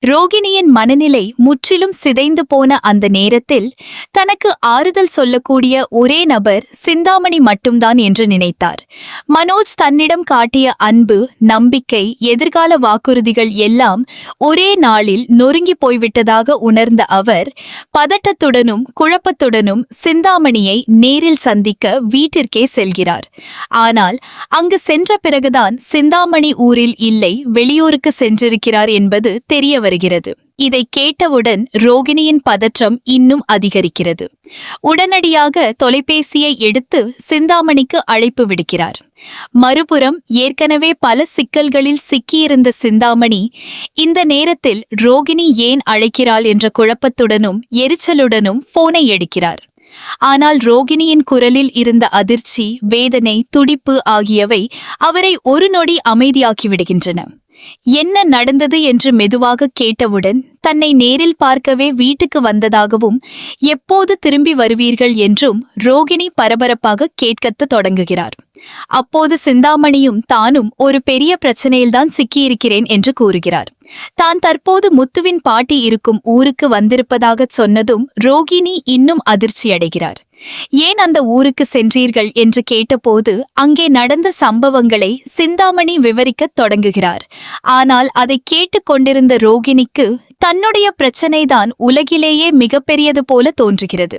ரோகிணியின் மனநிலை முற்றிலும் சிதைந்து போன அந்த நேரத்தில் தனக்கு ஆறுதல் சொல்லக்கூடிய ஒரே நபர் சிந்தாமணி மட்டும்தான் என்று நினைத்தார். மனோஜ் தன்னிடம் காட்டிய அன்பு, நம்பிக்கை, எதிர்கால வாக்குறுதிகள் எல்லாம் ஒரே நாளில் நொறுங்கி போய்விட்டதாக உணர்ந்த அவர் பதட்டத்துடனும் குழப்பத்துடனும் சிந்தாமணியை நேரில் சந்திக்க வீட்டிற்கே செல்கிறார். ஆனால் அங்கு சென்ற பிறகுதான் சிந்தாமணி ஊரில் இல்லை, வெளியூருக்கு சென்றிருக்கிறார் என்பது தெரிய வருகிறது. இதை கேட்டவுடன் ரோகிணியின் பதற்றம் இன்னும் அதிகரிக்கிறது. உடனடியாக தொலைபேசியை எடுத்து சிந்தாமணிக்கு அழைப்பு விடுக்கிறார். மறுபுறம் ஏற்கனவே பல சிக்கல்களில் சிக்கியிருந்த சிந்தாமணி இந்த நேரத்தில் ரோகிணி ஏன் அழைக்கிறாள் என்ற குழப்பத்துடனும் எரிச்சலுடனும் போனை எடுக்கிறார். ஆனால் ரோகிணியின் குரலில் இருந்த அதிர்ச்சி, வேதனை, துடிப்பு ஆகியவை அவரை ஒரு நொடி அமைதியாக்கிவிடுகின்றன. என்ன நடந்தது என்று மெதுவாக கேட்டவுடன் தன்னை நேரில் பார்க்கவே வீட்டுக்கு வந்ததாகவும் எப்போது திரும்பி வருவீர்கள் என்றும் ரோகிணி பரபரப்பாக கேட்கத் தொடங்குகிறார். அப்போது சிந்தாமணியும் தானும் ஒரு பெரிய பிரச்சனையில்தான் சிக்கியிருக்கிறேன் என்று கூறுகிறார். தான் தற்போது முத்துவின் பாட்டி இருக்கும் ஊருக்கு வந்திருப்பதாக சொன்னதும் ரோகிணி இன்னும் அதிர்ச்சியடைகிறார். ஏன் அந்த ஊருக்கு சென்றீர்கள் என்று கேட்டபோது அங்கே நடந்த சம்பவங்களை சிந்தாமணி விவரிக்கத் தொடங்குகிறார். ஆனால் அதை கேட்டுக்கொண்டிருந்த ரோகிணிக்கு தன்னுடைய பிரச்சனைதான் உலகிலேயே மிகப்பெரியது போல தோன்றுகிறது.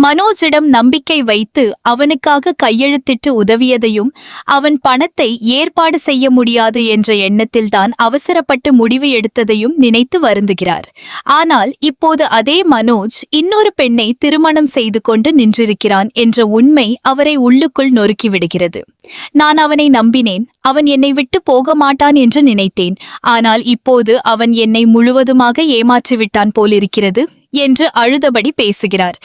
மனோஜிடம் நம்பிக்கை வைத்து அவனுக்காக கையெழுத்திட்டு உதவியதையும் அவன் பணத்தை ஏற்பாடு செய்ய முடியாது என்ற எண்ணத்தில்தான் அவசரப்பட்டு முடிவு எடுத்ததையும் நினைத்து வருந்துகிறார். ஆனால் இப்போது அதே மனோஜ் இன்னொரு பெண்ணை திருமணம் செய்து கொண்டு நின்றிருக்கிறான் என்ற உண்மை அவரை உள்ளுக்குள் நொறுக்கிவிடுகிறது. நான் அவனை நம்பினேன், அவன் என்னை விட்டு போக மாட்டான் என்று நினைத்தேன். ஆனால் இப்போது அவன் என்னை முழுவதுமாக ஏமாற்றிவிட்டான் போலிருக்கிறது என்று அழுதபடி பேசுகிறார்.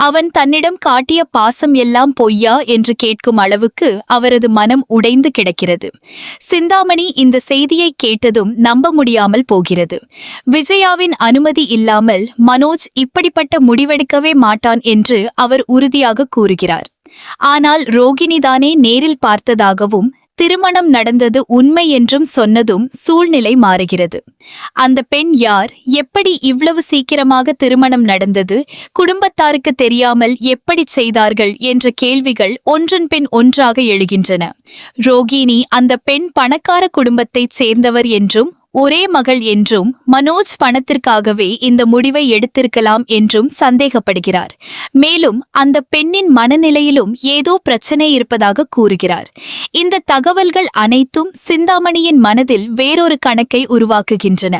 அவன் தன்னிடம் காட்டிய பாசம் எல்லாம் பொய்யா என்று கேட்கும் அளவுக்கு அவரது மனம் உடைந்து கிடக்கிறது. சிந்தாமணி இந்த செய்தியை கேட்டதும் நம்ப முடியாமல் போகிறது. விஜயாவின் அனுமதி இல்லாமல் மனோஜ் இப்படிப்பட்ட முடிவெடுக்கவே மாட்டான் என்று அவர் உறுதியாக கூறுகிறார். ஆனால் ரோகிணிதானே நேரில் பார்த்ததாகவும் திருமணம் நடந்தது உண்மை என்றும் சொன்னதும் சூழ்நிலை மாறுகிறது. அந்த பெண் யார்? எப்படி இவ்வளவு சீக்கிரமாக திருமணம் நடந்தது? குடும்பத்தாருக்கு தெரியாமல் எப்படி செய்தார்கள் என்ற கேள்விகள் ஒன்றன் பின் ஒன்றாக எழுகின்றன. ரோகிணி அந்த பெண் பணக்கார குடும்பத்தைச் சேர்ந்தவர் என்றும் ஒரே மகள் என்றும் மனோஜ் பணத்திற்காகவே இந்த முடிவை எடுத்திருக்கலாம் என்றும் சந்தேகப்படுகிறார். மேலும் அந்த பெண்ணின் மனநிலையிலும் ஏதோ பிரச்சனை இருப்பதாக கூறுகிறார். இந்த தகவல்கள் அனைத்தும் சிந்தாமணியின் மனதில் வேறொரு கணக்கை உருவாக்குகின்றன.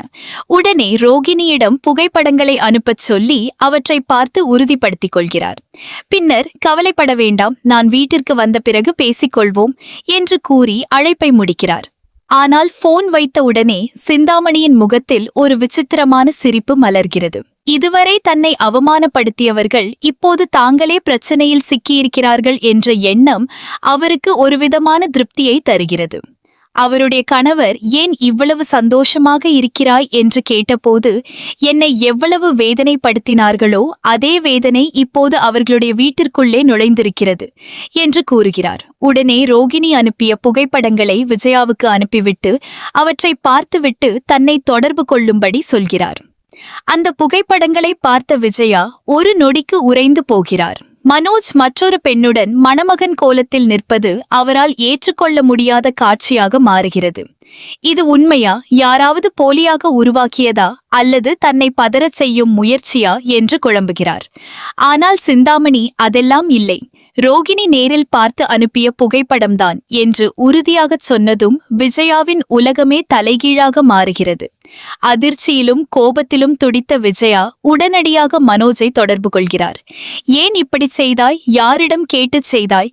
உடனே ரோகிணியிடம் புகைப்படங்களை அனுப்பச் சொல்லி அவற்றை பார்த்து உறுதிப்படுத்திக் கொள்கிறார். பின்னர் கவலைப்பட வேண்டாம், நான் வீட்டிற்கு வந்த பிறகு பேசிக்கொள்வோம் என்று கூறி அழைப்பை முடிக்கிறார். ஆனால் போன் வைத்த உடனே சிந்தாமணியின் முகத்தில் ஒரு விசித்திரமான சிரிப்பு மலர்கிறது. இதுவரை தன்னை அவமானப்படுத்தியவர்கள் இப்போது தாங்களே பிரச்சனையில் சிக்கியிருக்கிறார்கள் என்ற எண்ணம் அவருக்கு ஒருவிதமான திருப்தியை தருகிறது. அவருடைய கணவர் ஏன் இவ்வளவு சந்தோஷமாக இருக்கிறாய் என்று கேட்டபோது என்னை எவ்வளவு வேதனைப்படுத்தினார்களோ அதே வேதனை இப்போது அவர்களுடைய வீட்டிற்குள்ளே நுழைந்திருக்கிறது என்று கூறுகிறார். உடனே ரோகிணி அனுப்பிய புகைப்படங்களை விஜயாவுக்கு அனுப்பிவிட்டு அவற்றை பார்த்துவிட்டு தன்னை தொடர்பு கொள்ளும்படி சொல்கிறார். அந்த புகைப்படங்களை பார்த்த விஜயா ஒரு நொடிக்கு உறைந்து போகிறார். மனோஜ் மற்றொரு பெண்ணுடன் மணமகன் கோலத்தில் நிற்பது அவரால் ஏற்றுக்கொள்ள முடியாத காட்சியாக மாறுகிறது. இது உண்மையா? யாராவது போலியாக உருவாக்கியதா அல்லது தன்னை பதறச் செய்யும் முயற்சியா என்று குழம்புகிறார். ஆனால் சிந்தாமணி அதெல்லாம் இல்லை, ரோகிணி நேரில் பார்த்து அனுப்பிய புகைப்படம்தான் என்று உறுதியாகச் சொன்னதும் விஜயாவின் உலகமே தலைகீழாக மாறுகிறது. அதிர்ச்சியிலும் கோபத்திலும் துடித்த விஜயா உடனடியாக மனோஜை தொடர்பு கொள்கிறார். ஏன் இப்படி செய்தாய்? யாரிடம் கேட்டுச் செய்தாய்?